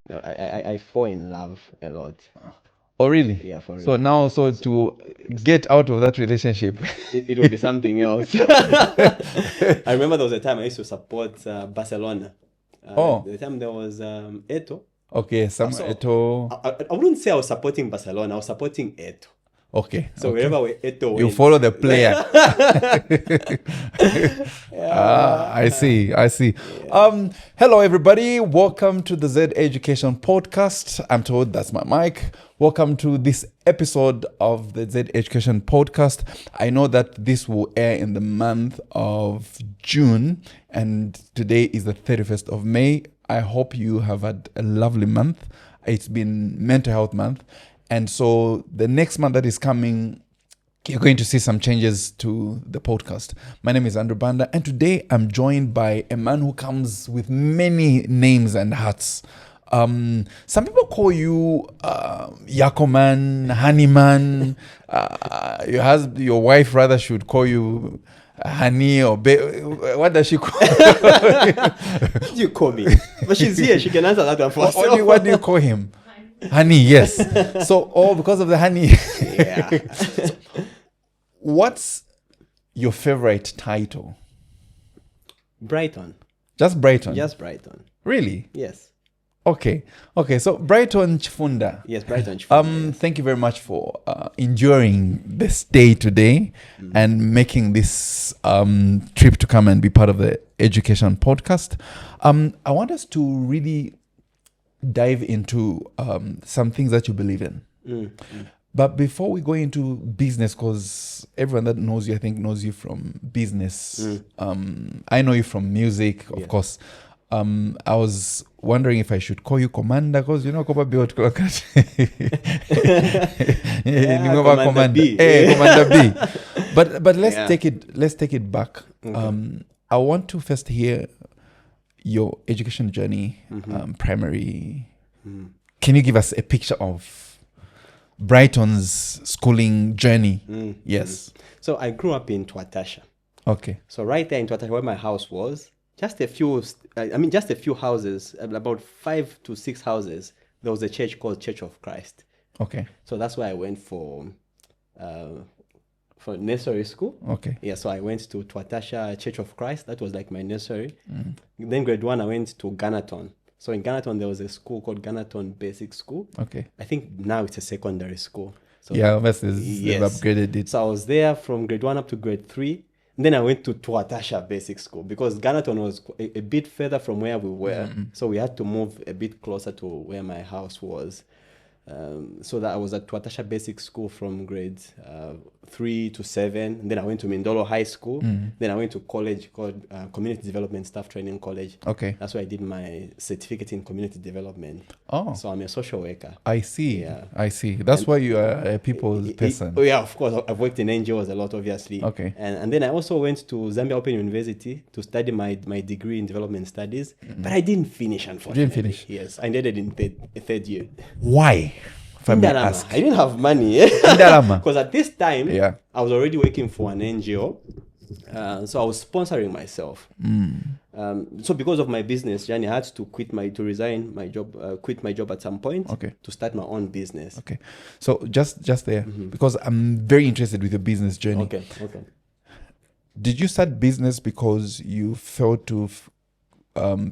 No, I fall in love a lot. Oh, really? Yeah, for So real. now, so to get out of that relationship, It would be something else. I remember there was a time I used to support Barcelona. Oh. The time there was Eto. Okay, So I wouldn't say I was supporting Barcelona. I was supporting Eto. Okay. So okay. wherever Eto You went, follow the player. I see. Hello, everybody. Welcome to the Z Education Podcast. I'm told that's my mic. Welcome to this episode of the Z Education Podcast. I know that this will air in the month of June, and today is the 31st of May. I hope you have had a lovely month. It's been Mental Health Month. And so the next month that is coming, you're going to see some changes to the podcast. My name is Andrew Banda, and today I'm joined by a man who comes with many names and hats. Some people call you Yakoman, Honeyman. Your wife rather should call you Honey or what does she call you? What do you call me? But she's here. She can answer that one for herself. What do you call him? Honey, yes. So, because of the honey. Yeah. What's your favorite title? Brighton. Just Brighton? Just Brighton. Really? Yes. Okay. So Brighton Chifunda. Yes, Brighton Chifunda. Yes. Thank you very much for enduring this day today and making this trip to come and be part of the education podcast. I want us to really dive into some things that you believe in. But before we go into business, because everyone that knows you, I think, knows you from business. I know you from music, of course. I was wondering if I should call you Commander, because you know, Commander B. Commander B. But let's take it back. Okay. I want to first hear your education journey, primary. Can you give us a picture of Brighton's schooling journey? Yes. So I grew up in Twatasha. Okay. So right there in Twatasha, where my house was, just a few houses, about 5 to 6 houses, there was a church called Church of Christ. Okay. So that's where I went for nursery school. Okay. Yeah, so I went to Twatasha Church of Christ. That was like my nursery. Then grade 1, I went to Ganaton. So in Ganaton, there was a school called Ganaton Basic School. Okay. I think now it's a secondary school. So yeah, they've upgraded it. So I was there from grade 1 up to grade 3. And then I went to Twatasha Basic School because Ganaton was a bit further from where we were. So we had to move a bit closer to where my house was. So that I was at Twatasha Basic School from grades 3 to 7. And then I went to Mindolo High School. Then I went to college called Community Development Staff Training College. Okay. That's where I did my certificate in community development. Oh. So I'm a social worker. I see. Yeah. I see. That's why you are a people's person. Oh yeah, of course. I've worked in NGOs a lot, obviously. Okay. And then I also went to Zambia Open University to study my degree in development studies. But I didn't finish, unfortunately. You didn't finish? Yes. I ended in third year. Why? I didn't have money. Because at this time, I was already working for an NGO. So I was sponsoring myself. So because of my business journey, I had to quit my job at some point to start my own business. Okay. So just there, because I'm very interested with your business journey. Okay. Did you start business because you failed to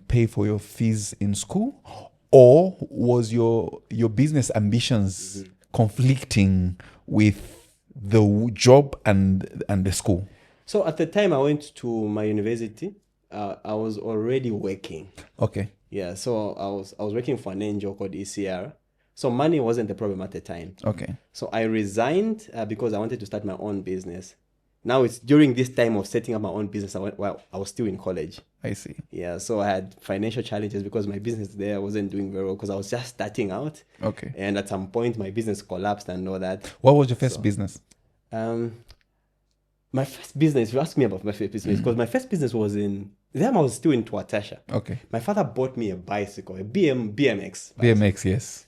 pay for your fees in school? Or was your business ambitions conflicting with the job and the school? So at the time I went to my university, I was already working. Okay. Yeah, so I was working for an NGO called ECR. So money wasn't the problem at the time. Okay. So I resigned because I wanted to start my own business. Now it's during this time of setting up my own business. I was still in college. I see. Yeah, so I had financial challenges because my business there wasn't doing very well because I was just starting out. Okay. And at some point, my business collapsed and all that. What was your first business? My first business, you asked me about my first business because my first business was then I was still in Twatasha. Okay. My father bought me a bicycle, a BMX. BMX, yes.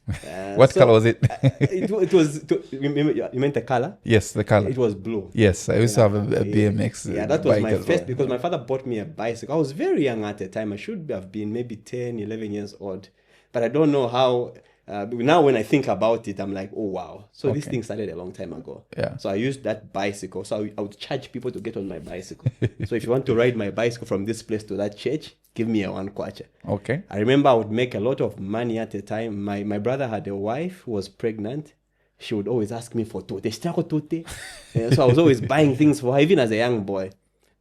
What color was it? It was, you meant the color? Yes, the color. It was blue. Yes, I used to have a BMX. Yeah, that was my first, because my father bought me a bicycle. I was very young at the time. I should have been maybe 10, 11 years old. but I don't know how. Now when I think about it, I'm like, oh wow. So this thing started a long time ago. Yeah. So I used that bicycle. So I would charge people to get on my bicycle. So if you want to ride my bicycle from this place to that church, give me a 1 kwacha. Okay. I remember I would make a lot of money at the time. My brother had a wife who was pregnant. She would always ask me for tote. So I was always buying things for her, even as a young boy.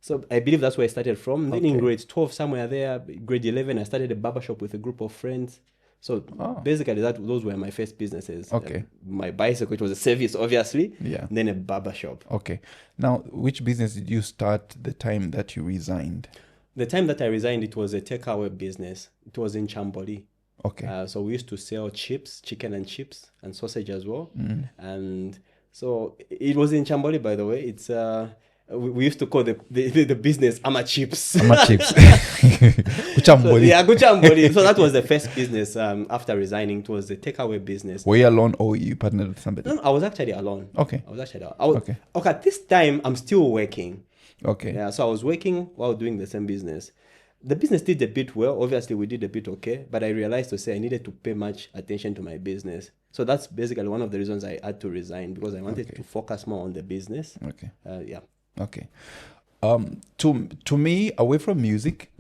So I believe that's where I started from. Then in grade 12, somewhere there, grade 11, I started a barbershop with a group of friends. So basically, those were my first businesses. Okay. My bicycle, which was a service, obviously. Yeah. Then a barbershop. Okay. Now, which business did you start the time that you resigned? The time that I resigned, it was a takeaway business. It was in Chamboli. Okay. So we used to sell chips, chicken and chips, and sausage as well. And so it was in Chamboli, by the way. It's we used to call the business Ama Chips. Ama Chips. Kuchamboli. Kuchamboli. So that was the first business after resigning. It was a takeaway business. Were you alone or you partnered with somebody? No, I was actually alone. Okay. Okay. At this time, I'm still working. Okay. Yeah, so I was working while doing the same business. The business did a bit well. Obviously, we did a bit okay. But I realized to say I needed to pay much attention to my business. So that's basically one of the reasons I had to resign, because I wanted to focus more on the business. Okay. Yeah. Okay. To me, away from music,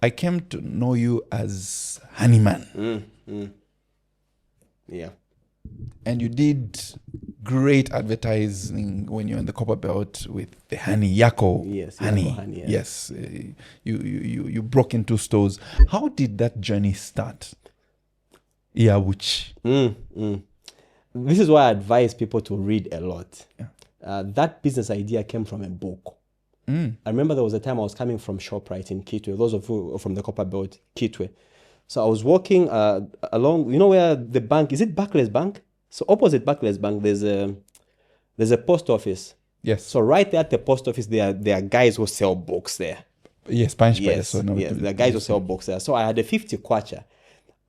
I came to know you as Honeyman. Yeah. And you did great advertising when you're in the Copper Belt with the honey, Yako. Yes. Honey. Yako honey, yeah. Yes. You broke into stores. How did that journey start? Yeah, which? This is why I advise people to read a lot. Yeah. That business idea came from a book. I remember there was a time I was coming from ShopRite in Kitwe. Those of you from the Copper Belt, Kitwe. So I was walking along, you know where the bank, is it Barclays Bank? So opposite Barclays Bank, there's a post office. Yes. So right there at the post office, there are guys who sell books there. Yes, Punch. Yes, there are guys who sell books there. So I had a 50 kwacha.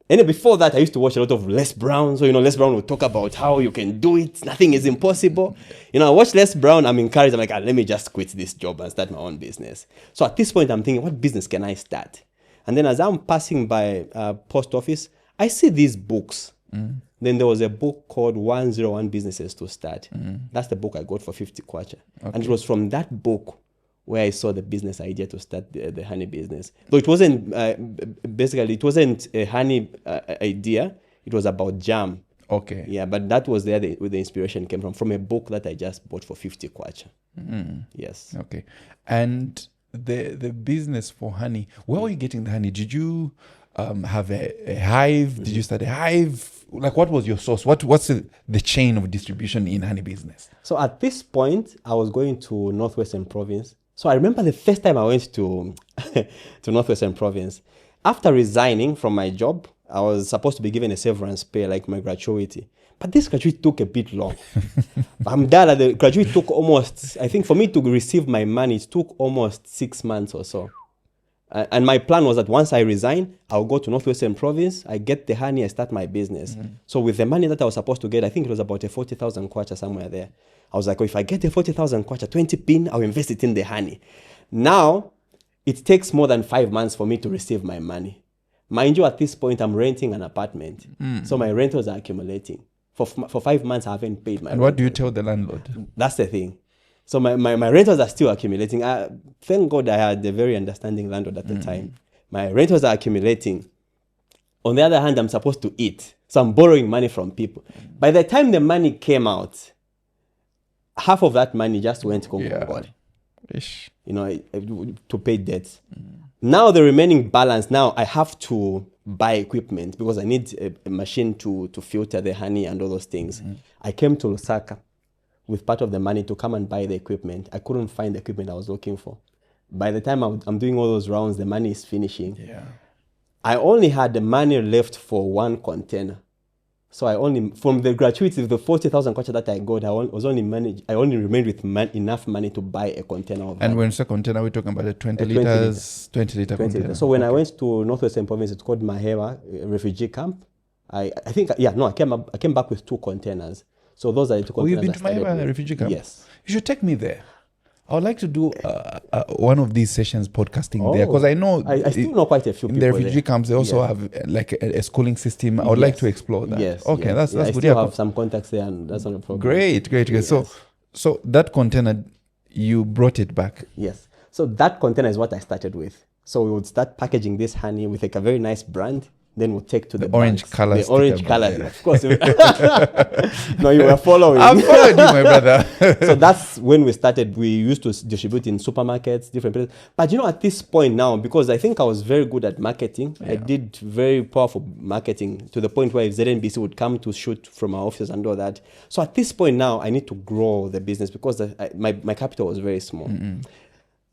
And then before that, I used to watch a lot of Les Brown. So, Les Brown would talk about how you can do it. Nothing is impossible. I watch Les Brown. I'm encouraged. I'm like, let me just quit this job and start my own business. So at this point, I'm thinking, what business can I start? And then as I'm passing by post office, I see these books. Then there was a book called 101 Businesses to Start. That's the book I got for 50 kwacha. Okay. And it was from that book where I saw the business idea to start the honey business. Though it wasn't, basically, it wasn't a honey idea. It was about jam. Okay. Yeah, but that was where the inspiration came from a book that I just bought for 50 kwacha. Yes. Okay. And the business for honey, where were you getting the honey? Did you have a hive? Did you start a hive? Like, what was your source? What's the chain of distribution in honey business? So at this point, I was going to Northwestern Province. So I remember the first time I went to Northwestern Province. After resigning from my job, I was supposed to be given a severance pay, like my gratuity. But this gratuity took a bit long. I'm done. The gratuity took almost, I think for me to receive my money, it took almost 6 months or so. And my plan was that once I resign, I'll go to Northwestern Province, I get the honey, I start my business. So with the money that I was supposed to get, I think it was about a 40,000 kwacha somewhere there. I was like, if I get a 40,000 kwacha, 20 pin, I'll invest it in the honey. Now, it takes more than 5 months for me to receive my money. Mind you, at this point, I'm renting an apartment. So my rentals are accumulating. For 5 months, I haven't paid my rent. And what do you tell the landlord? That's the thing. So my rentals are still accumulating. Thank God I had a very understanding landlord at the time. My rentals are accumulating. On the other hand, I'm supposed to eat. So I'm borrowing money from people. By the time the money came out, half of that money just went to God. To pay debts. Now the remaining balance, now I have to buy equipment because I need a machine to filter the honey and all those things. I came to Lusaka with part of the money to come and buy the equipment. I couldn't find the equipment I was looking for. By the time I'm doing all those rounds, the money is finishing. Yeah. I only had the money left for one container. So from the gratuity, the 40,000 kwacha that I got, I only remained with enough money to buy a container of And when it's a container, we're talking about a 20 liter container. So when I went to Northwestern Province, it's called Mahewa refugee camp. I came back with 2 containers. So those are the 2 containers. You've been to Mahewa refugee camp? Yes. You should take me there. I would like to do one of these sessions podcasting there, because I know I still know quite a few in people the refugee there. camps they also have like a schooling system. I would like to explore that. Yes. Okay, yes. that's I good. still have some contacts there, and that's not a problem. Great. Yes. So that container, you brought it back. Yes. So that container is what I started with. So we would start packaging this honey with like a very nice brand. Then we'll take to the orange banks. color. The orange color, yeah. of course. No, you were following. I'm following you, my brother. So that's when we started. We used to distribute in supermarkets, different places. But you know, at this point now, because I think I was very good at marketing, I did very powerful marketing to the point where if ZNBC would come to shoot from our offices and all that. So at this point now, I need to grow the business because my capital was very small.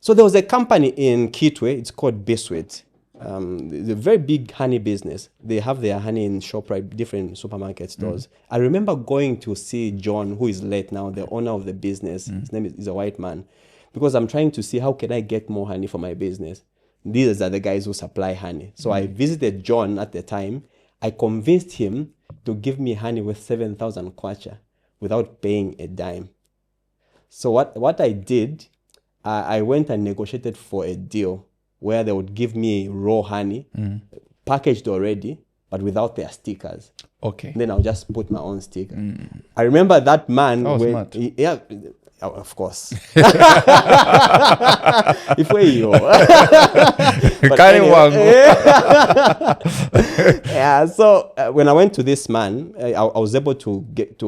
So there was a company in Kitwe, it's called Biscuit. It's a very big honey business. They have their honey in ShopRite, different supermarket stores. I remember going to see John, who is late now, the owner of the business. His name is a white man, because I'm trying to see how can I get more honey for my business. These are the guys who supply honey. So I visited John at the time. I convinced him to give me honey with 7,000 kwacha without paying a dime. So what I did, I went and negotiated for a deal where they would give me raw honey, packaged already, but without their stickers. Okay. Then I'll just put my own sticker. I remember that man. Smart. Of course. If we you. Yeah. So when I went to this man, I was able to get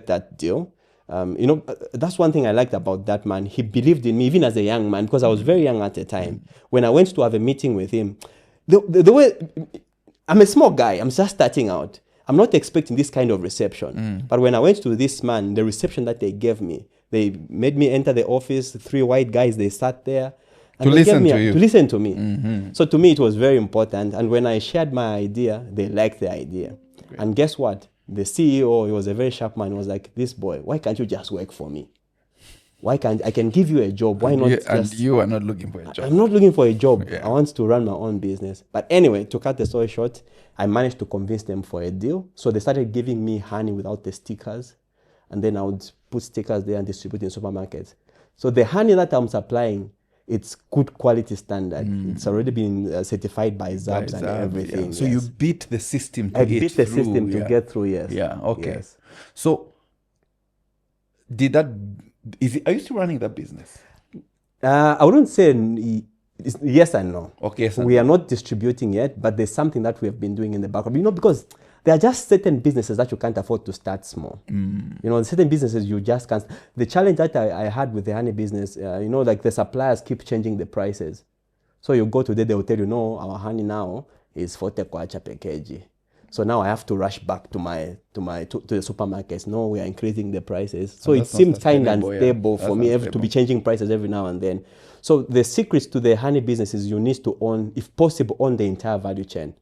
that deal. That's one thing I liked about that man. He believed in me even as a young man, because I was very young at the time. When I went to have a meeting with him, the way I'm a small guy, I'm just starting out. I'm not expecting this kind of reception. But when I went to this man, the reception that they gave me, they made me enter the office. 3 white guys, they sat there. And To listen to me. So to me, it was very important. And when I shared my idea, they liked the idea. Great. And guess what? The CEO, he was a very sharp man, was like, this boy, why can't you just work for me? Why can't I can give you a job? Why not? You are not looking for a job. I'm not looking for a job. Yeah. I want to run my own business. But anyway, to cut the story short, I managed to convince them for a deal. So they started giving me honey without the stickers. And then I would put stickers there and distribute in supermarkets. So the honey that I'm supplying, it's good quality standard. It's already been certified by ZEP and everything. Yeah. So you beat the system to I beat the system to get through, yes. Yeah, okay. Yes. So are you still running that business? I wouldn't say yes and no. Okay. Yes, we are not distributing yet, but there's something that we have been doing in the background. Because there are just certain businesses that you can't afford to start small. Certain businesses you just can't. The challenge that I had with the honey business, like the suppliers keep changing the prices. So you go today, they will tell you, no, our honey now is 40 kwacha per kg. So now I have to rush back to the supermarkets. No, we are increasing the prices. So it seemed kind of unstable for me to be changing prices every now and then. So the secrets to the honey business is you need to own, if possible, own the entire value chain.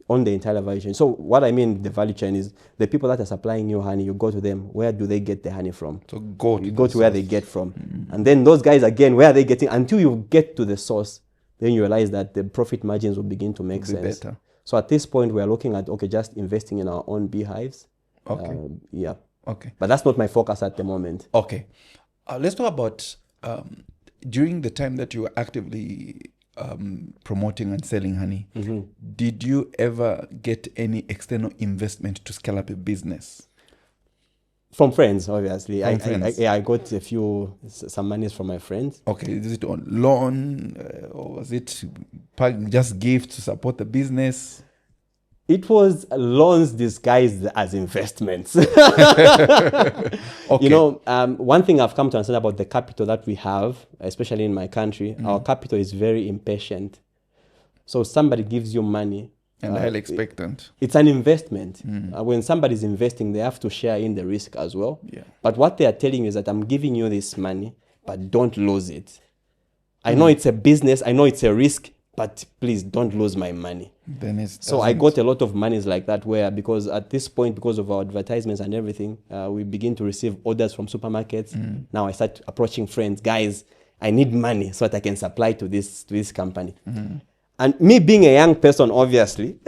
So what I mean the value chain is the people that are supplying you honey, you go to them, where do they get the honey from? So go to where they get from. And then those guys again, where are they getting? Until you get to the source, then you realize that the profit margins will begin to make sense. Better. So at this point, we are looking at, just investing in our own beehives. Okay. Yeah. Okay. But that's not my focus at the moment. Okay. Let's talk about during the time that you were actively promoting and selling honey, did you ever get any external investment to scale up a business? From friends, obviously. I got some monies from my friends. Okay, is it on loan or was it just gifts to support the business? It was loans disguised as investments. Okay. One thing I've come to understand about the capital that we have, especially in my country, our capital is very impatient. So somebody gives you money. And highly expectant. It's an investment. When somebody's investing, they have to share in the risk as well. Yeah. But what they are telling you is that I'm giving you this money, but don't lose it. I know it's a business, I know it's a risk, but please don't lose my money. So I got a lot of monies like that because at this point, because of our advertisements and everything, we begin to receive orders from supermarkets. Now I start approaching friends, guys, I need money so that I can supply to this company. And me being a young person, obviously,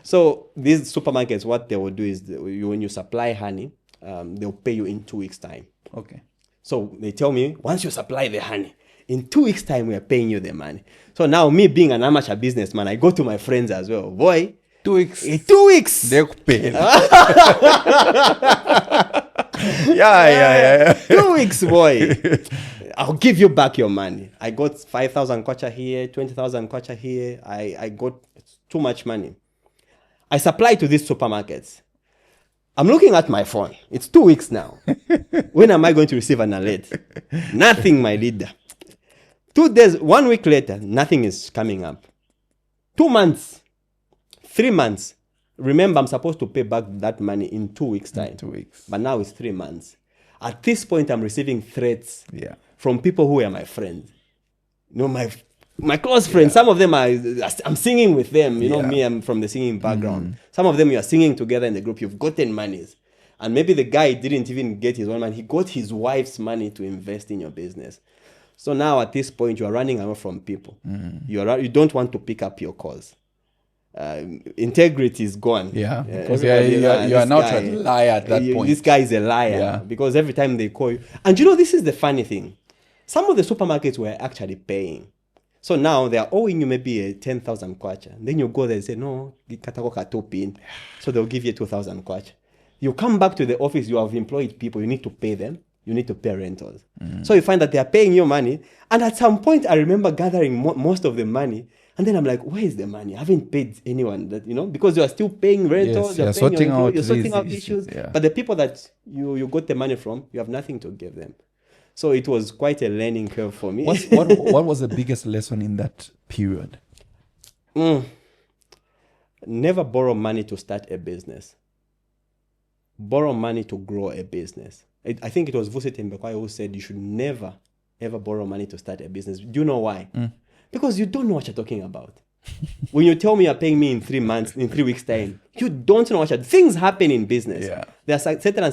so these supermarkets, what they will do is when you supply honey, they'll pay you in 2 weeks' time. Okay. So they tell me, once you supply the honey, in 2 weeks' time, we are paying you the money. So now, me being an amateur businessman, I go to my friends as well. Boy, 2 weeks. in 2 weeks. They're paid. Yeah. 2 weeks, boy. I'll give you back your money. I got 5,000 kwacha here, 20,000 kwacha here. I got too much money. I supply to these supermarkets. I'm looking at my phone. It's 2 weeks now. When am I going to receive an alert? Nothing, my leader. 2 days, 1 week later, nothing is coming up. 2 months, 3 months. Remember, I'm supposed to pay back that money in 2 weeks' time. 2 weeks. But now it's 3 months. At this point, I'm receiving threats from people who are my friends. You know, my close friends. Some of them I'm singing with them. You know me, I'm from the singing background. Some of them, you are singing together in the group. You've gotten monies. And maybe the guy didn't even get his own money. He got his wife's money to invest in your business. So now at this point, you are running away from people. You don't want to pick up your calls. Integrity is gone. Yeah, because you are now a liar at that point. This guy is a liar because every time they call you. And you know, this is the funny thing. Some of the supermarkets were actually paying. So now they are owing you maybe 10,000 kwacha. Then you go there and say, no, so they'll give you 2,000 kwacha. You come back to the office, you have employed people, you need to pay them. You need to pay rentals. So you find that they are paying you money. And at some point, I remember gathering most of the money. And then I'm like, where is the money? I haven't paid anyone, that, because you are still paying rentals. You're sorting out issues. Yeah. But the people that you got the money from, you have nothing to give them. So it was quite a learning curve for me. What was the biggest lesson in that period? Never borrow money to start a business. Borrow money to grow a business. I think it was Vusi Tembekwayo who said you should never, ever borrow money to start a business. Do you know why? Because you don't know what you're talking about. When you tell me you're paying me in 3 months, in 3 weeks' time, you don't know things happen in business. Yeah. There are certain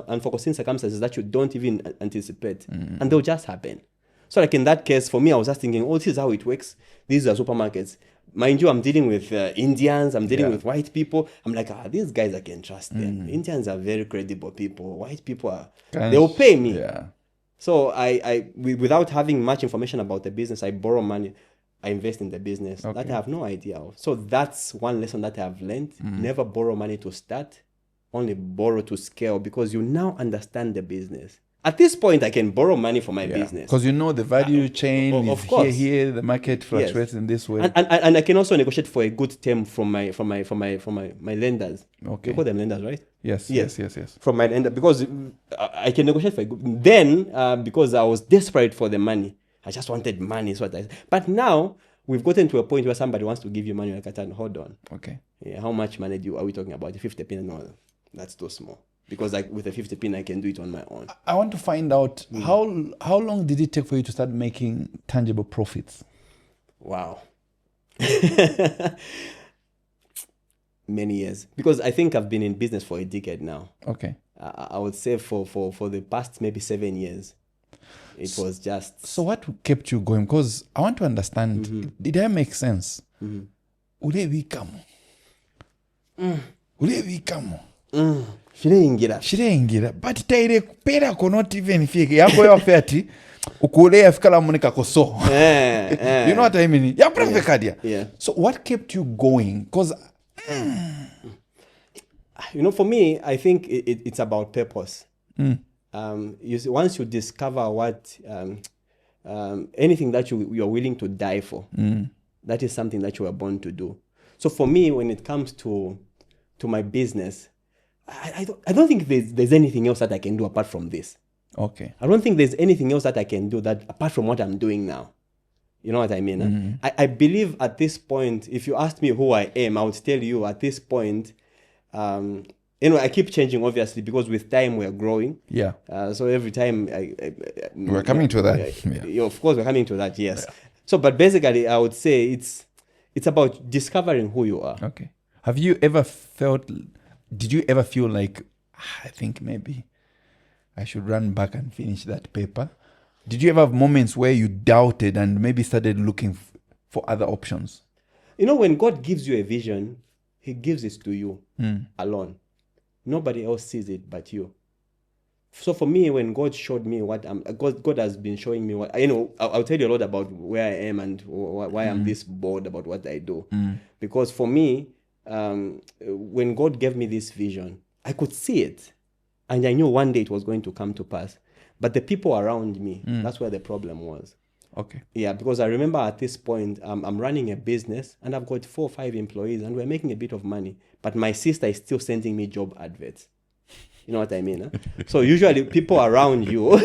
unforeseen circumstances that you don't even anticipate, and they'll just happen. So like in that case, for me, I was just thinking, this is how it works. These are supermarkets. Mind you, I'm dealing with Indians, I'm dealing with white people. I'm like, these guys, I can trust them. Indians are very credible people. White people they will pay me. Yeah. So without having much information about the business, I borrow money. I invest in the business that I have no idea of. So that's one lesson that I have learned. Never borrow money to start, only borrow to scale, because you now understand the business. At this point, I can borrow money for my business. Because you know the value chain of is course. here, the market fluctuates in this way. And I can also negotiate for a good term from my lenders. Okay. You call them lenders, right? Yes. From my lender, because I can negotiate for a good. Then, because I was desperate for the money, I just wanted money. But now we've gotten to a point where somebody wants to give you money. Like, hold on. Okay. Yeah, how much money are we talking about? The 50 pin? No, that's too small. Because like with a 50 pin, I can do it on my own. I want to find out how long did it take for you to start making tangible profits? Wow. Many years. Because I think I've been in business for a decade now. Okay. I would say for the past maybe 7 years, it was just... So what kept you going? Because I want to understand, did that make sense? Shireingira. But taire pera not even fike yako yafe ati ukule yafikala munika koso. You know what I mean? Ya prefekadia. Yeah. So what kept you going? Because for me, I think it's about purpose. You see, once you discover what anything that you're willing to die for, that is something that you are born to do. So for me, when it comes to my business, I don't think there's anything else that I can do apart from this. Okay. I don't think there's anything else that I can do that apart from what I'm doing now. You know what I mean? I believe at this point, if you asked me who I am, I would tell you at this point, I keep changing, obviously, because with time we're growing. Yeah. So every time we're coming to that. Of course, we're coming to that. Yes. Yeah. So, but basically, I would say it's about discovering who you are. Okay. Have you ever did you ever feel like, I think maybe I should run back and finish that paper? Did you ever have moments where you doubted and maybe started looking for other options? When God gives you a vision, He gives it to you alone. Nobody else sees it but you. So for me, when God showed me God has been showing me I'll tell you a lot about where I am and why I'm this bored about what I do. Because for me, when God gave me this vision, I could see it. And I knew one day it was going to come to pass. But the people around me, that's where the problem was. Okay. Yeah, because I remember at this point, I'm running a business and I've got 4 or 5 employees and we're making a bit of money. But my sister is still sending me job adverts. You know what I mean? Huh? So usually people around you.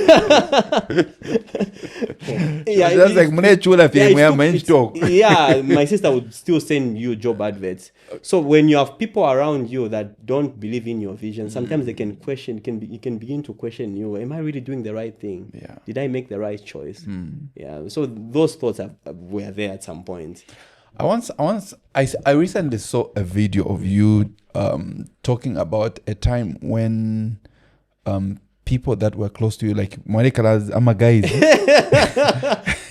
My sister would still send you job adverts. So when you have people around you that don't believe in your vision, sometimes they can question. You can begin to question you. Am I really doing the right thing? Yeah. Did I make the right choice? Yeah. So those thoughts were there at some point. I recently saw a video of you talking about a time when people that were close to you, like Marikalas, guys.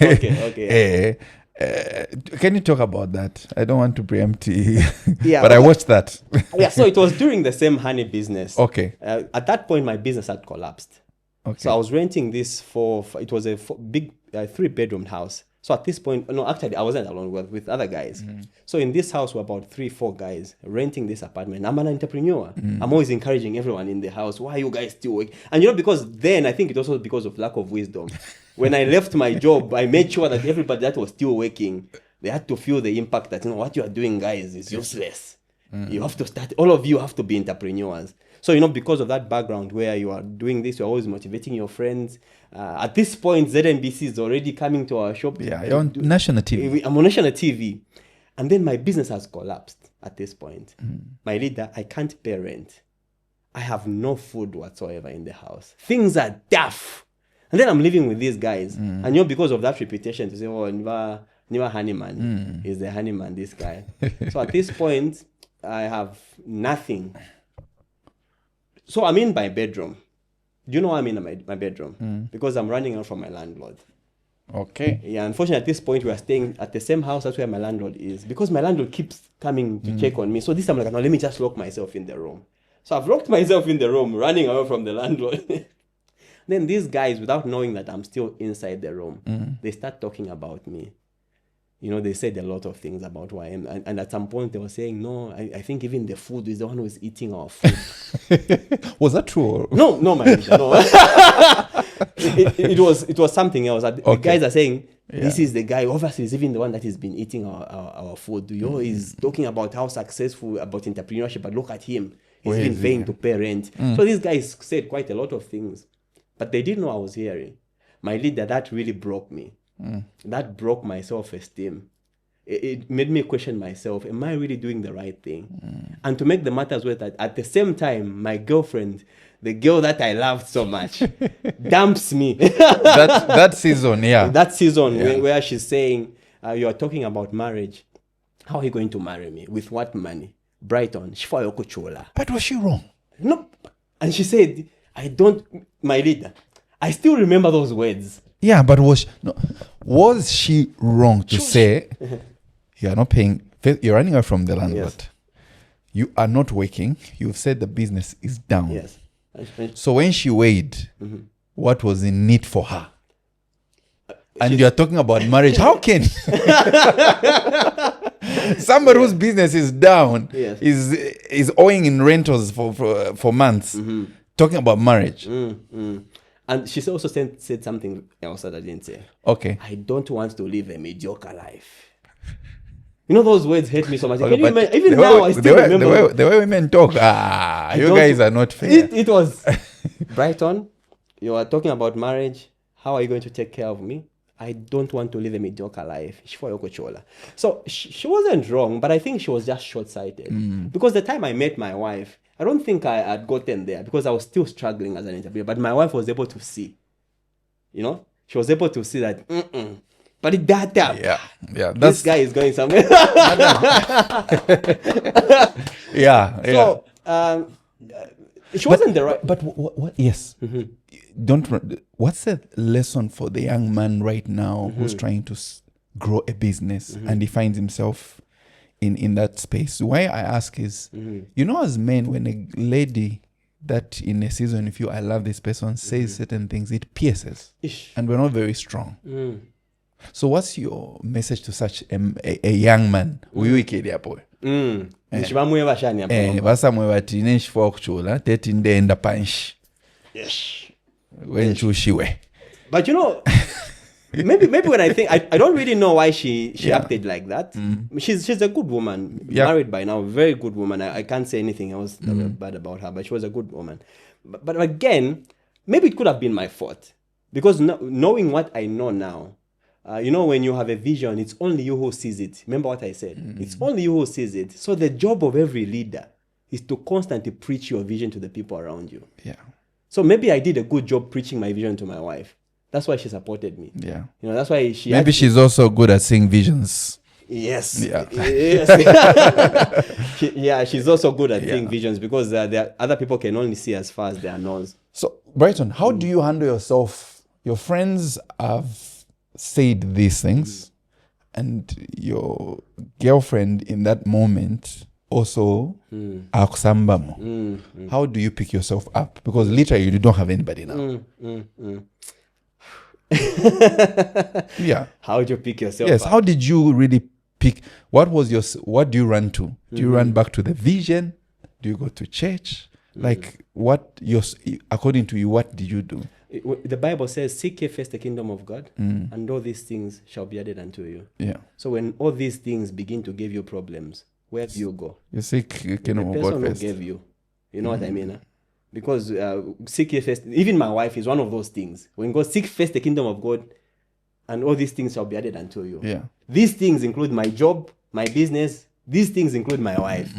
Okay. Can you talk about that? I don't want to preempt you, Yeah, but I watched that. Yeah, so it was during the same honey business. Okay. At that point, my business had collapsed. Okay. So I was renting this it was a big 3-bedroom house. So at this point, no, actually, I wasn't alone with other guys. So in this house, we're about 3-4 guys renting this apartment. I'm an entrepreneur. I'm always encouraging everyone in the house. Why are you guys still working? And because then I think it also because of lack of wisdom. When I left my job, I made sure that everybody that was still working, they had to feel the impact that, what you are doing, guys, is useless. You have to start, all of you have to be entrepreneurs. So, because of that background where you are doing this, you're always motivating your friends. At this point, ZNBC is already coming to our shop. Yeah, you're on national TV. I'm on national TV. And then my business has collapsed at this point. My leader, I can't pay rent. I have no food whatsoever in the house. Things are tough. And then I'm living with these guys. And because of that reputation to say, Niwa honeyman is the honeyman, this guy. So at this point, I have nothing. So I'm in my bedroom. Do you know I'm in my bedroom? Because I'm running out from my landlord. Okay. Yeah, unfortunately, at this point, we are staying at the same house. That's where my landlord is. Because my landlord keeps coming to check on me. So this time I'm like, no, let me just lock myself in the room. So I've locked myself in the room, running away from the landlord. Then these guys, without knowing that I'm still inside the room, they start talking about me. They said a lot of things about who I am. And at some point, they were saying, no, I think even the food is the one who is eating our food. Was that true? No, my leader, no. It was something else. The guys are saying, this is the guy, obviously, is even the one that has been eating our food. He's talking about how successful, about entrepreneurship, but look at him. He's been paying to pay rent. So these guys said quite a lot of things. But they didn't know I was hearing. My leader, that really broke me. That broke my self-esteem. It made me question myself. Am I really doing the right thing? And to make the matters worse, at the same time, my girlfriend, the girl that I loved so much, dumps me. that season, yeah. That season where she's saying, you are talking about marriage. How are you going to marry me? With what money? Brighton Chifunda. But was she wrong? No. And she said, my leader, I still remember those words. Yeah, but was she wrong to say you are not paying, you're running away from the landlord? Yes. You are not working. You've said the business is down. Yes. So when she weighed what was in need for her, and you're talking about marriage, how can somebody whose business is down is owing in rentals for months, talking about marriage? And she also said something else that I didn't say. Okay. I don't want to live a mediocre life. Those words hate me so much. Even now, I still remember. The way women talk, you guys are not fair. It was, Brighton, you are talking about marriage. How are you going to take care of me? I don't want to live a mediocre life. So she wasn't wrong, but I think she was just short-sighted. Because the time I met my wife, I don't think I had gotten there because I was still struggling as an entrepreneur. But my wife was able to see. She was able to see that, but it that up. Yeah. This guy is going somewhere. So, she wasn't the right. But what? Yes. What's the lesson for the young man right now who's trying to grow a business and he finds himself in that space? Why I ask is, as men, when a lady that in a season, if I love this person, says certain things, it pierces. And we're not very strong. So what's your message to such a young man? Basamwe bati nenshifo okuchula teti ndenda panshi. Yes. When chushiwe. But maybe when I think, I don't really know why she acted like that. She's a good woman, married by now, very good woman. I can't say anything else bad about her, but she was a good woman. But again, maybe it could have been my fault. Because knowing what I know now, when you have a vision, it's only you who sees it. Remember what I said? It's only you who sees it. So the job of every leader is to constantly preach your vision to the people around you. Yeah. So maybe I did a good job preaching my vision to my wife. That's why she supported me. Yeah. That's why she... Maybe she's also good at seeing visions. Yes. Yeah. Yes. She's also good at seeing visions because other people can only see as far as their nose. So, Brighton, how do you handle yourself? Your friends have said these things and your girlfriend in that moment also akusambamo. How do you pick yourself up? Because literally you don't have anybody now. Yeah. How do you pick yourself Yes. up? How did you really pick? What do you run to? Do you run back to the vision? Do you go to church? Like according to you, what did you do? The Bible says, seek ye first the kingdom of God, and all these things shall be added unto you. Yeah. So when all these things begin to give you problems, where do you go? You seek the kingdom of God person first. who gave you. You know what I mean? Because seek ye first, even my wife is one of those things. When God seek first the kingdom of God, and all these things shall be added unto you. Yeah. These things include my job, my business. These things include my wife.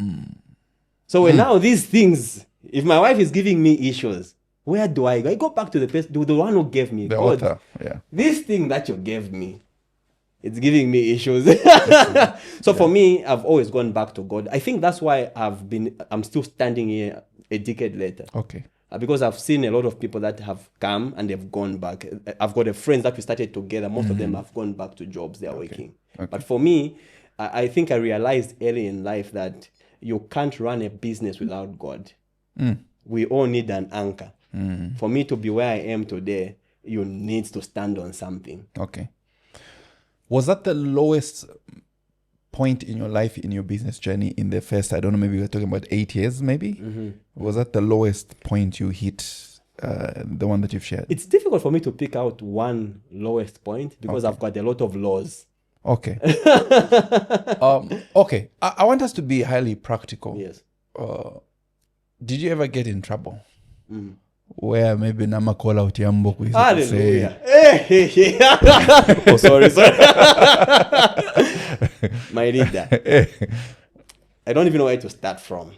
So when now these things, if my wife is giving me issues, where do I go? I go back to the person, the one who gave me. The God, author. Yeah. this thing that you gave me, it's giving me issues. So for me, I've always gone back to God. I think that's why I'm still standing here a decade later. Okay. Because I've seen a lot of people that have come and they've gone back. I've got friends that we started together. Most of them have gone back to jobs they're working. Okay. But for me, I think I realized early in life that you can't run a business without God. We all need an anchor. For me to be where I am today, you need to stand on something. Okay. Was that the lowest point in your life, in your business journey, in the first, I don't know, maybe we're talking about 8 years, maybe? Was that the lowest point you hit, the one that you've shared? It's difficult for me to pick out one lowest point because I've got a lot of laws. Okay. Okay. I want us to be highly practical. Yes. Did you ever get in trouble? Where maybe Nama call out Yambo. Hallelujah. Oh, sorry. My leader. I don't even know where to start from.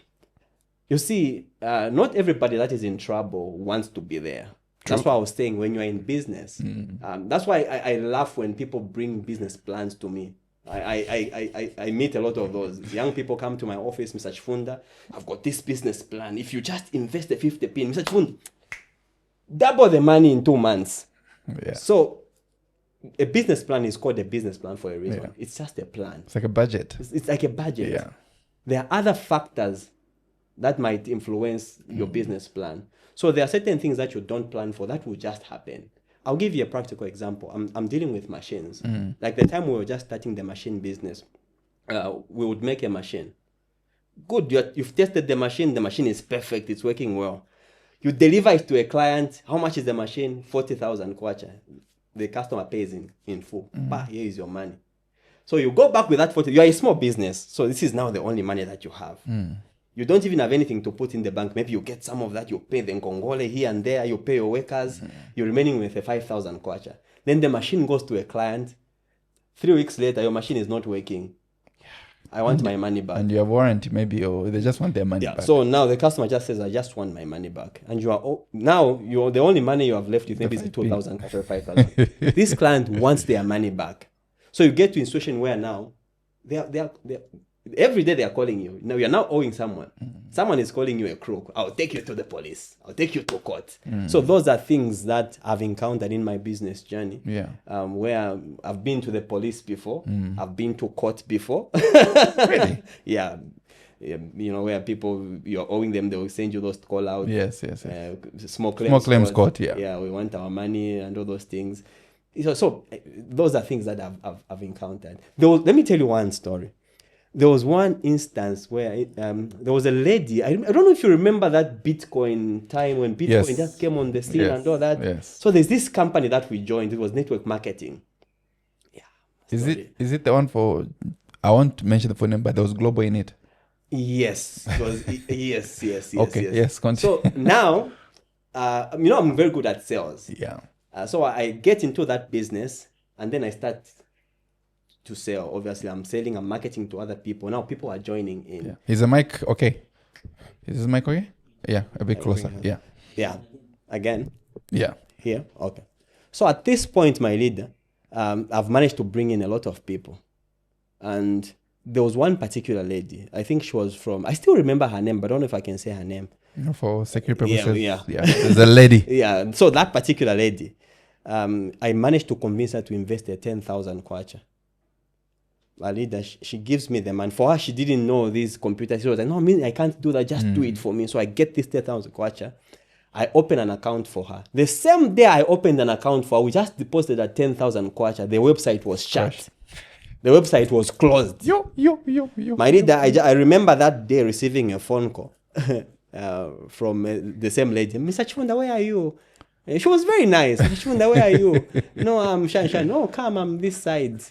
You see, not everybody that is in trouble wants to be there. True. That's why I was saying when you're in business. That's why I laugh when people bring business plans to me. I meet a lot of those. Young people come to my office, Mr. Chifunda, I've got this business plan. If you just invest the 50p, Mr. Chifunda, double the money in 2 months. Yeah. So a business plan is called a business plan for a reason. Yeah. It's just a plan. It's like a budget. It's like a budget. Yeah. There are other factors that might influence your business plan. So there are certain things that you don't plan for that will just happen. I'll give you a practical example. I'm dealing with machines. Like the time we were just starting the machine business, we would make a machine. Good, you've tested the machine is perfect, it's working well. You deliver it to a client, how much is the machine? 40,000 kwacha. The customer pays in full. Here is your money. So you go back with that 40, you are a small business, so this is now the only money that you have. You don't even have anything to put in the bank. Maybe you get some of that, you pay the Nkongole here and there, you pay your workers, you're remaining with a 5,000 kwacha. Then the machine goes to a client. 3 weeks later, your machine is not working. I want my money back. And you have warranty maybe, or they just want their money back. So now the customer just says, I just want my money back. And now the only money you have left with maybe is 2,000 or 5,000. This client wants their money back. So you get to a situation where now they're every day they are calling you. Now you're now owing someone. Someone is calling you a crook. I'll take you to the police. I'll take you to court. So those are things that I've encountered in my business journey. Yeah. Where I've been to the police before. I've been to court before. Really? Yeah. where people, you're owing them, they will send you those call outs. Yes. Small claims court, yeah, we want our money and all those things. So those are things that I've encountered. Let me tell you one story. There was one instance where there was a lady. I don't know if you remember that Bitcoin time when Bitcoin just came on the scene and all that. Yes. So there's this company that we joined. It was network marketing. Yeah. Is it the one for? I won't mention the phone name, but there was Global in it. Yes. It was, yes. Okay. Yes. Continue. So now, I'm very good at sales. Yeah. So I get into that business and then I start to sell. Obviously, I'm selling, I'm marketing to other people. Now people are joining in. Yeah. Is the mic okay? Is the mic okay? Yeah, a bit closer. Yeah. Yeah. Again? Yeah. Here? Okay. So at this point, my leader, I've managed to bring in a lot of people. And there was one particular lady. I think she was from, I still remember her name, but I don't know if I can say her name. For security purposes. Yeah. There's a lady. Yeah. So that particular lady, I managed to convince her to invest a 10,000 kwacha. My leader, she gives me them, and for her, she didn't know these computers. She was like, no, I can't do that. Just do it for me. So I get this 10,000 kwacha. I open an account for her. The same day I opened an account for her, we just deposited at 10,000 kwacha. The website was shut. The website was closed. Yo. My leader, I remember that day receiving a phone call from the same lady. Mr. Chifunda, where are you? She was very nice. Chifunda, where are you? No, I'm Shan. No, come, I'm this side.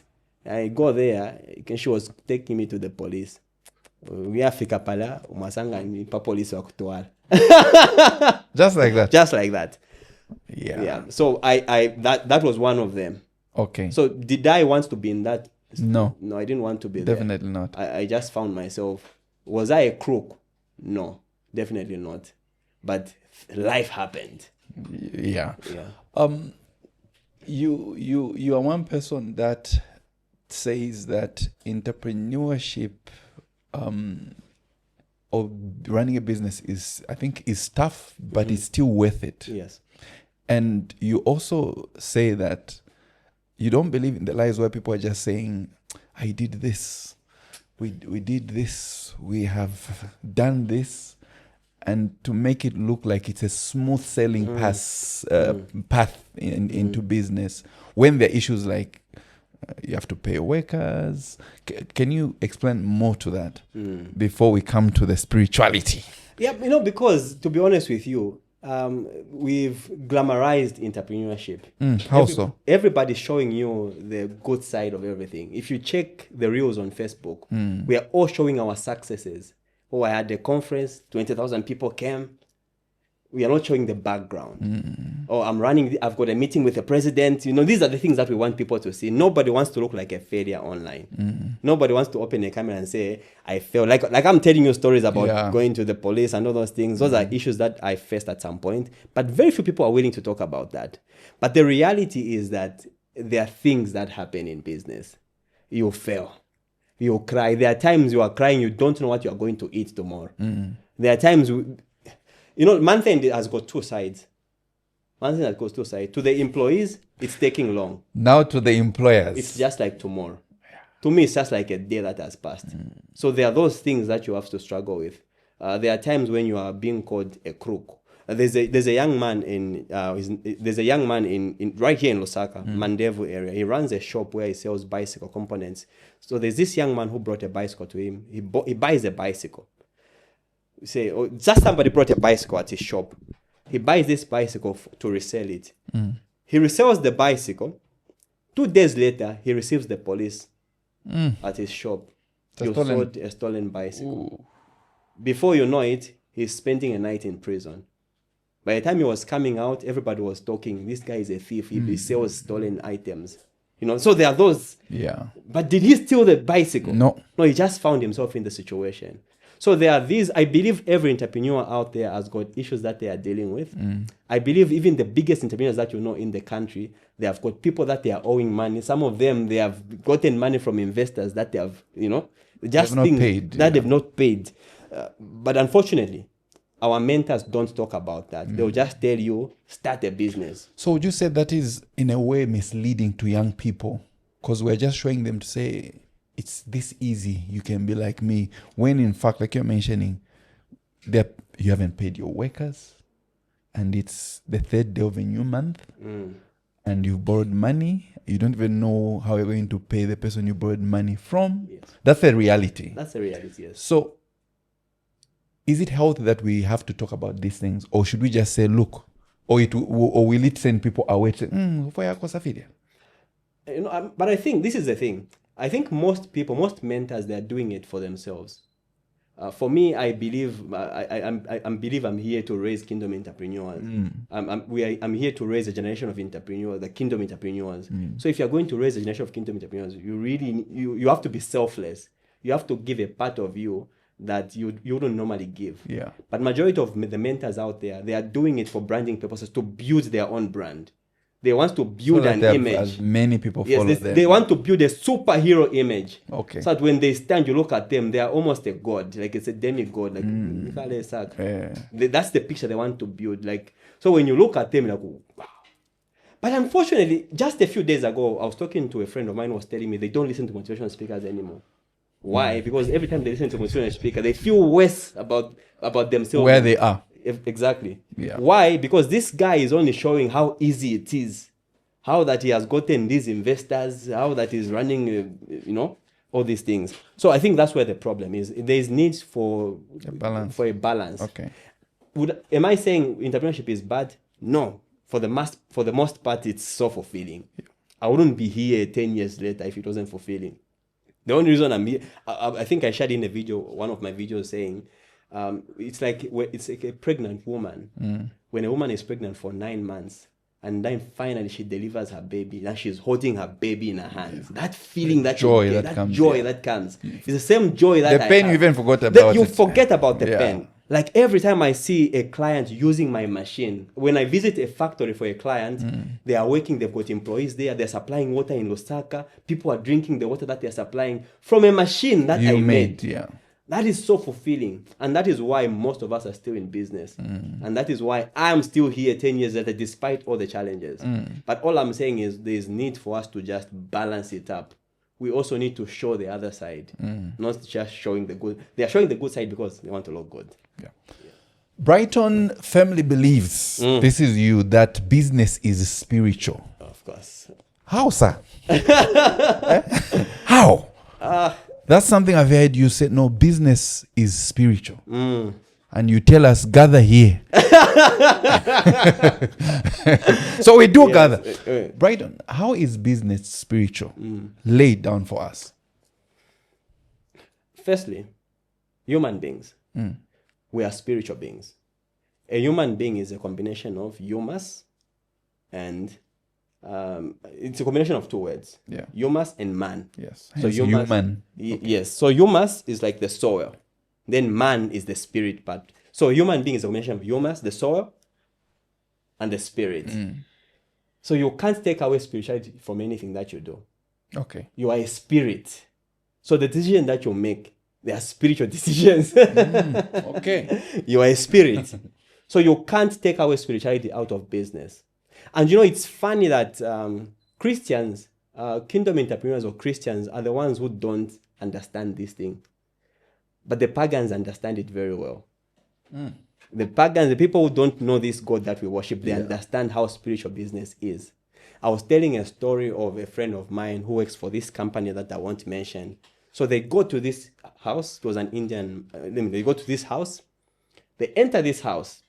I go there. She was taking me to the police. We have pala, umasanga ni pa police wa kutwala. Just like that. Just like that. Yeah. So that was one of them. Okay. So did I want to be in that? No, I didn't want to be there. Definitely not. I just found myself. Was I a crook? No, definitely not. But life happened. Yeah. You are one person that says that entrepreneurship or running a business is tough, but it's still worth it. Yes. And you also say that you don't believe in the lies where people are just saying, I did this, we did this, we have done this, and to make it look like it's a smooth sailing path into business, when there are issues like you have to pay workers. Can you explain more to that before we come to the spirituality? Yeah, because to be honest with you, we've glamorized entrepreneurship. How so? Everybody's showing you the good side of everything. If you check the reels on Facebook, we are all showing our successes. I had a conference, 20,000 people came. We are not showing the background. I've got a meeting with the president. These are the things that we want people to see. Nobody wants to look like a failure online. Nobody wants to open a camera and say, I failed. Like I'm telling you stories about going to the police and all those things. Those are issues that I faced at some point. But very few people are willing to talk about that. But the reality is that there are things that happen in business. You fail. You cry. There are times you are crying. You don't know what you are going to eat tomorrow. There are times... month end has got two sides. Month end has got two sides. To the employees, it's taking long. Now to the employers, it's just like tomorrow. To me, it's just like a day that has passed. So there are those things that you have to struggle with. There are times when you are being called a crook. There's a young man in right here in Lusaka, Mandevu area. He runs a shop where he sells bicycle components. So there's this young man who brought a bicycle to him. He buys a bicycle. Say, just somebody brought a bicycle at his shop. He buys this bicycle to resell it. He resells the bicycle. 2 days later, he receives the police at his shop. You sold a stolen bicycle. Ooh. Before you know it, he's spending a night in prison. By the time he was coming out, everybody was talking. This guy is a thief. He sells stolen items. So there are those. Yeah. But did he steal the bicycle? No. No, he just found himself in the situation. So there are these, I believe every entrepreneur out there has got issues that they are dealing with. I believe even the biggest entrepreneurs that in the country, they have got people that they are owing money. Some of them, they have gotten money from investors that they have, just things that they've not paid. But unfortunately, our mentors don't talk about that. They'll just tell you, start a business. So would you say that is in a way misleading to young people? Because we're just showing them to say, it's this easy. You can be like me. When in fact, like you're mentioning, you haven't paid your workers, and it's the third day of a new month, and you borrowed money. You don't even know how you're going to pay the person you borrowed money from. Yes. That's a reality. That's the reality, yes. So, is it healthy that we have to talk about these things, or should we just say, look, or will it send people away to say, but I think this is the thing. I think most mentors, they're doing it for themselves. For me, I believe I'm here to raise kingdom entrepreneurs. I'm here to raise a generation of entrepreneurs, the kingdom entrepreneurs. So if you're going to raise a generation of kingdom entrepreneurs, you have to be selfless. You have to give a part of you that you don't normally give. Yeah. But majority of the mentors out there, they are doing it for branding purposes, to build their own brand. They want to build an image. As many people follow them. They want to build a superhero image. Okay. So that when they stand, you look at them, they are almost a god. Like it's a demigod. Like that's the picture they want to build. Like, so when you look at them, like, wow. But unfortunately, just a few days ago, I was talking to a friend of mine who was telling me they don't listen to motivational speakers anymore. Why? Because every time they listen to a motivational speaker, they feel worse about themselves. Where they are. Exactly. Yeah. Why? Because this guy is only showing how easy it is, how that he has gotten these investors, how that he's running, all these things. So I think that's where the problem is. There is need for a balance. Okay. Am I saying entrepreneurship is bad? No. For the most part, it's so fulfilling. Yeah. I wouldn't be here 10 years later if it wasn't fulfilling. The only reason I'm here, I think I shared in a video, one of my videos, saying, it's like a pregnant woman. When a woman is pregnant for 9 months, and then finally she delivers her baby, and she's holding her baby in her hands. Yeah. That feeling, that joy you get, that comes. It's the same joy that the pain you even forgot about. You forget about the pain. Like every time I see a client using my machine, when I visit a factory for a client, they are working, they've got employees there, they're supplying water in Lusaka, people are drinking the water that they're supplying from a machine that I made. Yeah. That is so fulfilling. And that is why most of us are still in business. And that is why I'm still here 10 years later, despite all the challenges. But all I'm saying is there's need for us to just balance it up. We also need to show the other side, not just showing the good. They are showing the good side because they want to look good. Yeah. Brighton family believes, this is you, that business is spiritual. Of course. How, sir? How? That's something I've heard you say, no, business is spiritual. And you tell us, gather here. So we do gather. Brighton, how is business spiritual? Lay it down for us. Firstly, human beings. We are spiritual beings. A human being is a combination of humus and it's a combination of two words. Yeah. Humus and man. Yes. So human. Yes. So humus is like the soil. Then man is the spirit part. So human being is a combination of humus, the soil, and the spirit. So you can't take away spirituality from anything that you do. Okay. You are a spirit. So the decision that you make, they are spiritual decisions. Okay. You are a spirit. So you can't take away spirituality out of business. And it's funny that Christians, kingdom entrepreneurs or Christians are the ones who don't understand this thing. But the pagans understand it very well. The pagans, the people who don't know this God that we worship, they understand how spiritual business is. I was telling a story of a friend of mine who works for this company that I won't mention. So they go to this house. It was an Indian. They go to this house. They enter this house.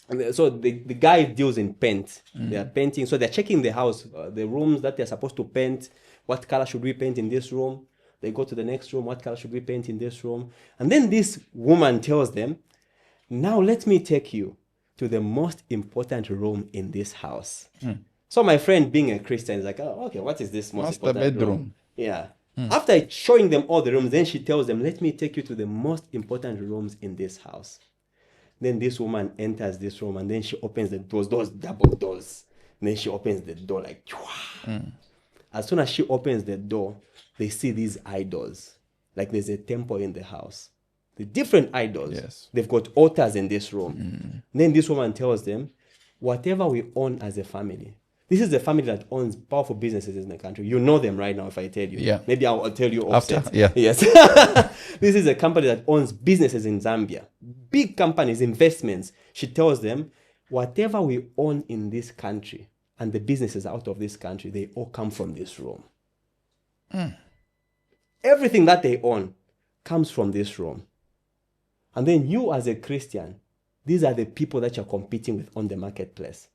And so the guy deals in paint. They are painting. So they're checking the house, the rooms that they're supposed to paint. What color should we paint in this room? They go to the next room. What color should we paint in this room? And then this woman tells them, now let me take you to the most important room in this house. So my friend, being a Christian, is like, oh, okay, what is this most important room? Yeah. After showing them all the rooms, then she tells them, let me take you to the most important rooms in this house. Then this woman enters this room and then she opens the doors, those double doors. And then she opens the door like, as soon as she opens the door, they see these idols. Like there's a temple in the house. The different idols. Yes. They've got altars in this room. Then this woman tells them, whatever we own as a family, This is the family that owns powerful businesses in the country. You know them right now if I tell you. Yeah. Maybe I'll tell you After, offset. yeah. Yes. This is a company that owns businesses in Zambia. Big companies, investments. She tells them, whatever we own in this country and the businesses out of this country, they all come from this room. Everything that they own comes from this room. And then you as a Christian, these are the people that you're competing with on the marketplace.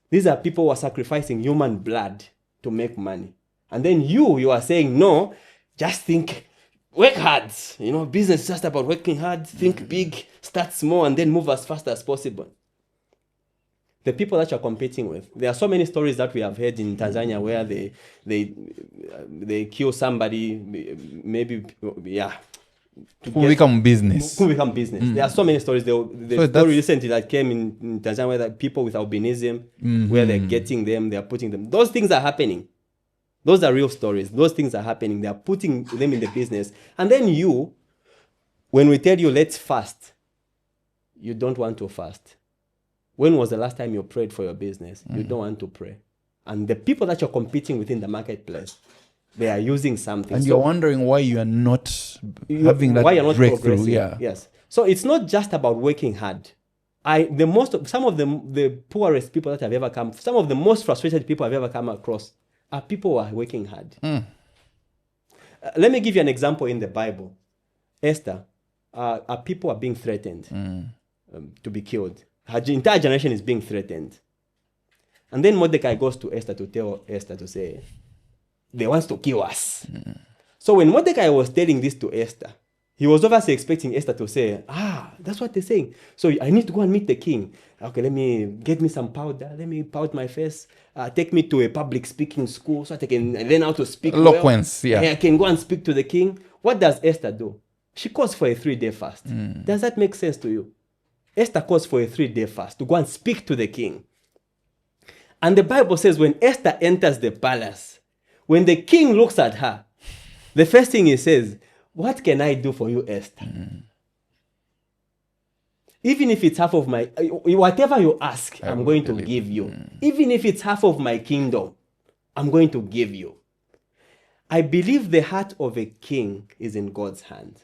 These are people who are sacrificing human blood to make money. And then you are saying, no, just think, work hard. You know, business is just about working hard, think big, start small, and then move as fast as possible. The people that you're competing with, there are so many stories that we have heard in Tanzania where they kill somebody, maybe, yeah. Who become business. There are so many stories. The story recently that came in Tanzania where people with albinism, where they're getting them, they're putting them. Those things are happening. Those are real stories. Those things are happening. They are putting them in the business. And then you, when we tell you let's fast, you don't want to fast. When was the last time you prayed for your business? You don't want to pray. And the people that you're competing with in the marketplace, they are using something. And you're wondering why you are not having that breakthrough. Yeah. Yes. So it's not just about working hard. Some of the poorest people that I've ever come, some of the most frustrated people I've ever come across are people who are working hard. Let me give you an example in the Bible. Esther, people are being threatened to be killed. Her entire generation is being threatened. And then Mordecai goes to Esther to tell Esther to say, they want to kill us. So when Mordecai was telling this to Esther, he was obviously expecting Esther to say, that's what they're saying. So I need to go and meet the king. Okay, get me some powder. Let me powder my face. Take me to a public speaking school so that I can learn how to speak eloquence, well. I can go and speak to the king. What does Esther do? She calls for a 3-day fast. Does that make sense to you? Esther calls for a 3-day fast to go and speak to the king. And the Bible says when Esther enters the palace, when the king looks at her, the first thing he says, what can I do for you, Esther? Even if it's half of my, whatever you ask, I'm going to give you. Even if it's half of my kingdom, I'm going to give you. I believe the heart of a king is in God's hand.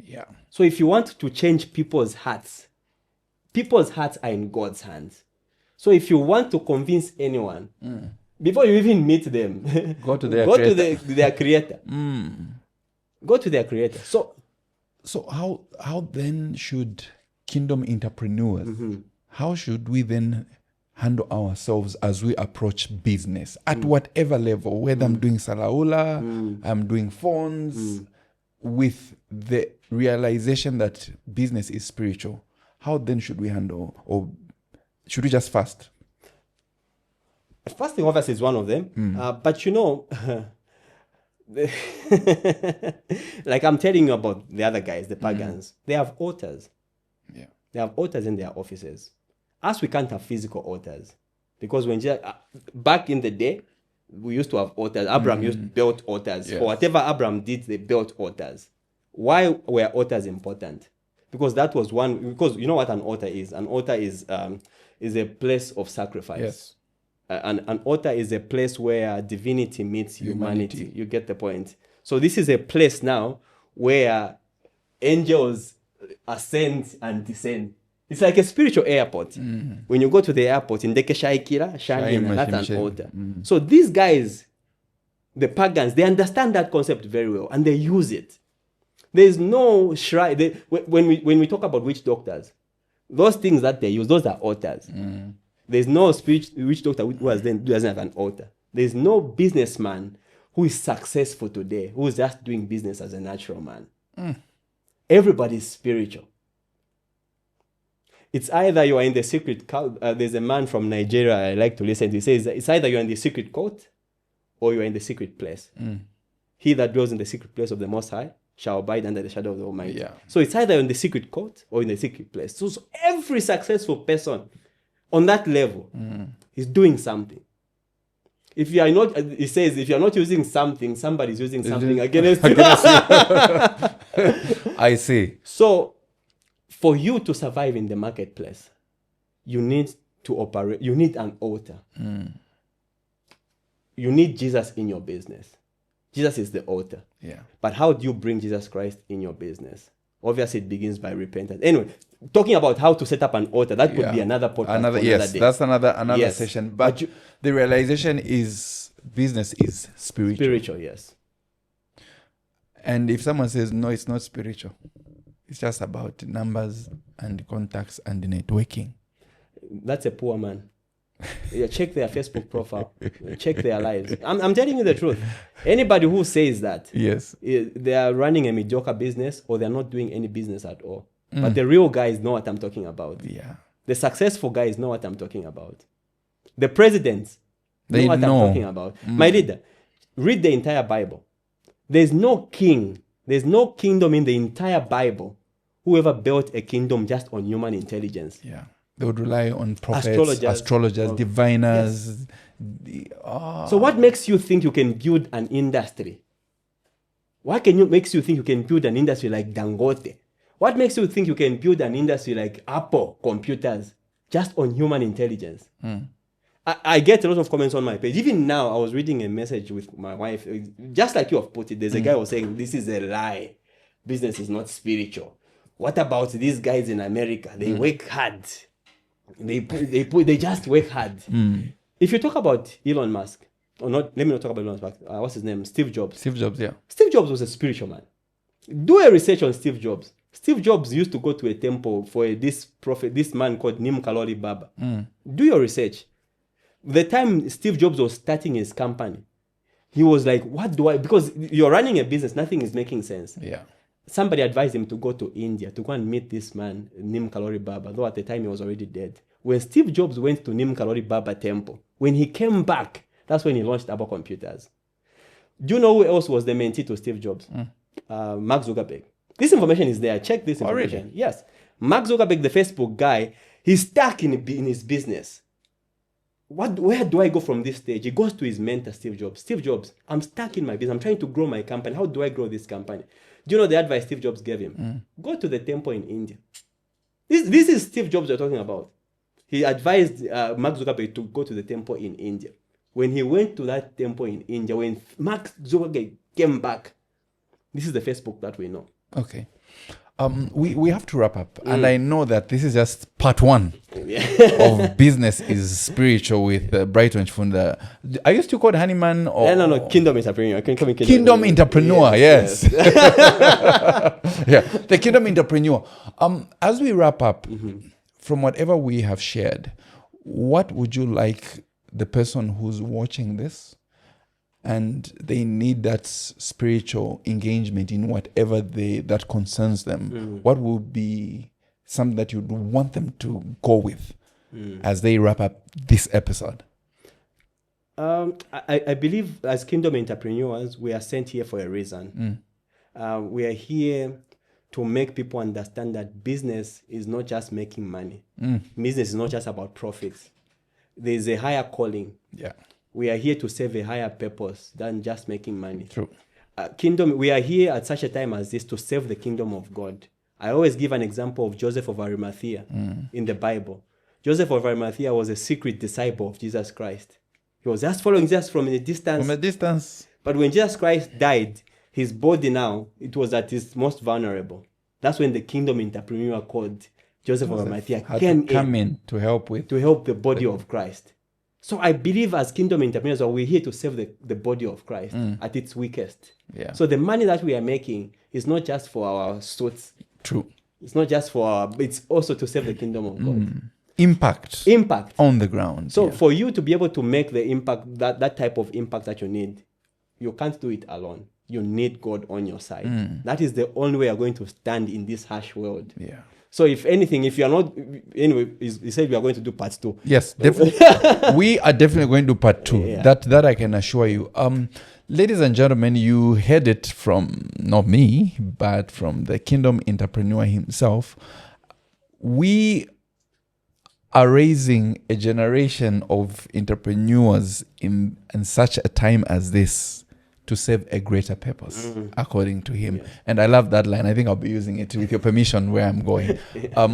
Yeah. So if you want to change people's hearts are in God's hands. So if you want to convince anyone, before you even meet them, go to their creator. Go to their creator. So how then should kingdom entrepreneurs, how should we then handle ourselves as we approach business at whatever level, whether I'm doing salaula, I'm doing phones, with the realization that business is spiritual? How then should we handle, or should we just fast? Fasting obviously is one of them, but you know, like I'm telling you about the other guys, the pagans, they have altars. Yeah. They have altars in their offices. Us, we can't have physical altars because back in the day, we used to have altars. Abraham built altars. Yes. For whatever Abraham did, they built altars. Why were altars important? Because that was because you know what an altar is? An altar is a place of sacrifice. Yes. An altar is a place where divinity meets humanity. You get the point. So this is a place now where angels ascend and descend. It's like a spiritual airport. When you go to the airport in Dekeshaikira, Shangina, that's an altar. So these guys, the pagans, they understand that concept very well and they use it. There's no shrine. When we talk about witch doctors, those things that they use, those are altars. There's no witch doctor who doesn't have an altar. There's no businessman who is successful today who is just doing business as a natural man. Everybody's spiritual. It's either you are in the secret cult. There's a man from Nigeria I like to listen to. He says it's either you're in the secret court or you're in the secret place. He that dwells in the secret place of the Most High shall abide under the shadow of the Almighty. Yeah. So it's either in the secret court or in the secret place. So every successful person on that level is doing something. If you are not, it says, if you are not using something, somebody's using something against you. I see. So for you to survive in the marketplace, you need to operate, you need an altar. You need Jesus in your business. Jesus is the altar. Yeah. But how do you bring Jesus Christ in your business? Obviously, it begins by repentance. Anyway, talking about how to set up an altar, that could be another podcast. Yes, day. that's another Yes. session. But the realization is business is spiritual. Spiritual, yes. And if someone says, no, it's not spiritual, it's just about numbers and contacts and networking. That's a poor man. Yeah, check their Facebook profile. Check their lives. I'm telling you the truth. Anybody who says that, yes, they are running a mediocre business or they're not doing any business at all. But the real guys know what I'm talking about. Yeah. The successful guys know what I'm talking about. The presidents know what I'm talking about. My leader, read the entire Bible. There's no king, there's no kingdom in the entire Bible who ever built a kingdom just on human intelligence. Yeah. They would rely on prophets, astrologers, diviners. Yes. So what makes you think you can build an industry? What makes you think you can build an industry like Dangote? What makes you think you can build an industry like Apple computers just on human intelligence? I get a lot of comments on my page. Even now, I was reading a message with my wife. Just like you have put it, there's a guy who was saying, this is a lie. Business is not spiritual. What about these guys in America? They work hard. They just work hard. If you talk about Elon Musk, or not, let me not talk about Elon Musk. What's his name? Steve Jobs. Steve Jobs, yeah. Steve Jobs was a spiritual man. Do a research on Steve Jobs. Steve Jobs used to go to a temple for this man called Nim Kalori Baba. Do your research. The time Steve Jobs was starting his company, he was like, because you're running a business, nothing is making sense. Yeah. Somebody advised him to go to India to go and meet this man, Nim Kalori Baba, though at the time he was already dead. When Steve Jobs went to Nim Kalori Baba temple, when he came back, that's when he launched Apple computers. Do you know who else was the mentee to Steve Jobs? Mark Zuckerberg. This information is there. Check this information. Really? Yes. Mark Zuckerberg, the Facebook guy, he's stuck in his business. Where do I go from this stage? He goes to his mentor, Steve Jobs. Steve Jobs, I'm stuck in my business. I'm trying to grow my company. How do I grow this company? Do you know the advice Steve Jobs gave him? Go to the temple in India. This is Steve Jobs we're talking about. He advised Mark Zuckerberg to go to the temple in India. When he went to that temple in India, when Mark Zuckerberg came back, this is the Facebook that we know. Okay. We have to wrap up. And I know that this is just part one of Business is Spiritual with Brighton Chifunda. Are you still called Honeyman? Or No. Kingdom Entrepreneur. Kingdom Entrepreneur, yes. Yeah, the Kingdom Entrepreneur. As we wrap up, from whatever we have shared, what would you like the person who's watching this and they need that spiritual engagement in whatever that concerns them, what would be something that you'd want them to go with as they wrap up this episode? I believe as kingdom entrepreneurs, we are sent here for a reason. We are here to make people understand that business is not just making money. Business is not just about profits. There's a higher calling. Yeah. We are here to serve a higher purpose than just making money. True. We are here at such a time as this to serve the kingdom of God. I always give an example of Joseph of Arimathea in the Bible. Joseph of Arimathea was a secret disciple of Jesus Christ. He was just following Jesus from a distance. From a distance. But when Jesus Christ died, his body now, it was at its most vulnerable. That's when the kingdom entrepreneur called Joseph of Arimathea came in to help the body of Christ. So I believe as kingdom entrepreneurs, we're here to serve the body of Christ at its weakest. Yeah. So the money that we are making is not just for our suits. True. It's not just it's also to serve the kingdom of God. Impact on the ground. So for you to be able to make the impact, that type of impact that you need, you can't do it alone. You need God on your side. That is the only way you're going to stand in this harsh world. Yeah. So if anything, if you're not, anyway, he said we are going to do part 2. Yes, definitely. We are definitely going to do part 2. Yeah. That I can assure you. Ladies and gentlemen, you heard it from not me, but from the kingdom entrepreneur himself. We are raising a generation of entrepreneurs in such a time as this to serve a greater purpose, according to him. And I love that line. I think I'll be using it with your permission where I'm going.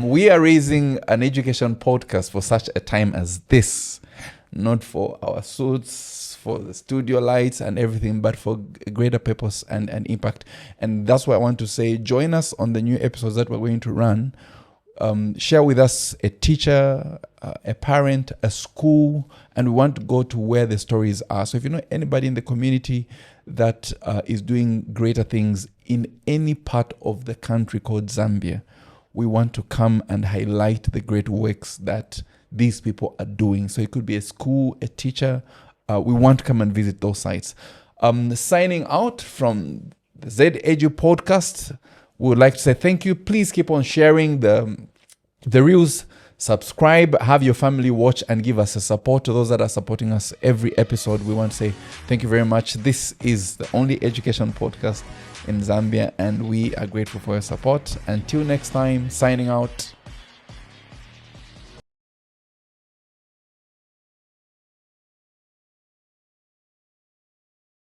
We are raising an education podcast for such a time as this, not for our suits, for the studio lights and everything, but for a greater purpose and impact. And that's why I want to say, join us on the new episodes that we're going to run. Share with us a teacher, a parent, a school, and we want to go to where the stories are. So if you know anybody in the community that is doing greater things in any part of the country called Zambia, we want to come and highlight the great works that these people are doing. So it could be a school, a teacher. We want to come and visit those sites. Signing out from the ZEDU Podcast, we would like to say thank you. Please keep on sharing the reels. Subscribe, have your family watch, and give us a support. To those that are supporting us every episode, we want to say thank you very much. This is the only education podcast in Zambia, and we are grateful for your support. Until next time, signing out.